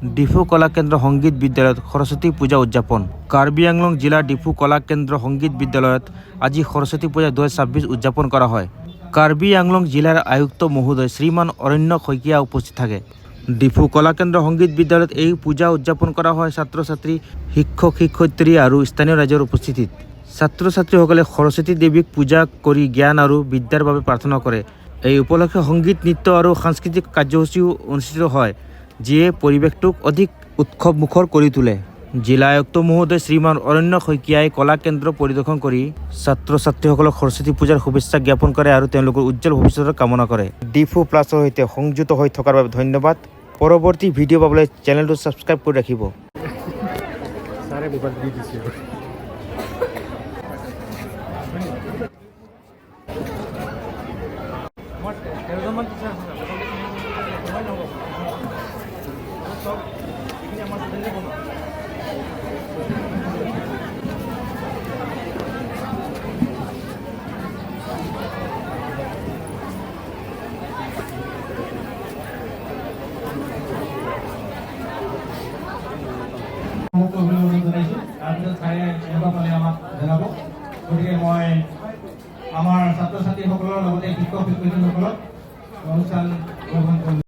ডিফু কলাকেন্দ্ৰ সংগীত বিদ্যালয়ত সৰস্বতী পূজা উদযাপন। কাৰ্বি আংলং জিলাৰ ডিফু কলাকেন্দ্ৰ সংগীত বিদ্যালয়ত আজি সৰস্বতী পূজা 2026 উদযাপন কৰা হয়। কাৰ্বি আংলং জিলাৰ আয়ুক্ত মহোদয় শ্ৰীমান অৰণ্য শইকীয়া উপস্থিত থাকে। ডিফু কলাকেন্দ্ৰ সংগীত বিদ্যালয়ত এই পূজা উদযাপন কৰা হয় ছাত্ৰ ছাত্ৰী, শিক্ষক শিক্ষয়িত্ৰী আৰু স্থানীয় ৰাইজৰ উপস্থিতিত। ছাত্ৰ ছাত্ৰীসকলে সৰস্বতী দেৱীক পূজা কৰি জ্ঞান আৰু বিদ্যাৰ বাবে প্ৰাৰ্থনা কৰে। এই উপলক্ষে সংগীত, নৃত্য আৰু সাংস্কৃতিক কাৰ্যসূচীও অনুষ্ঠিত হয়, যিয়ে পৰিৱেশটোক অধিক উৎসৱমুখৰ কৰি তোলে। জিলা আয়ুক্ত মহোদয় শ্ৰীমান অৰণ্য শইকীয়াই কলাকেন্দ্ৰ পৰিদৰ্শন কৰি ছাত্ৰ ছাত্ৰীসকলক সৰস্বতী পূজাৰ শুভেচ্ছা জ্ঞাপন কৰে আৰু তেওঁলোকৰ উজ্জ্বল ভৱিষ্যতৰ কামনা কৰে। ডিফু প্লাছৰ সৈতে সংযুক্ত হৈ থকাৰ বাবে ধন্যবাদ। পৰৱৰ্তী ভিডিঅ' পাবলৈ চেনেলটো ছাবস্ক্ৰাইব কৰি ৰাখিব।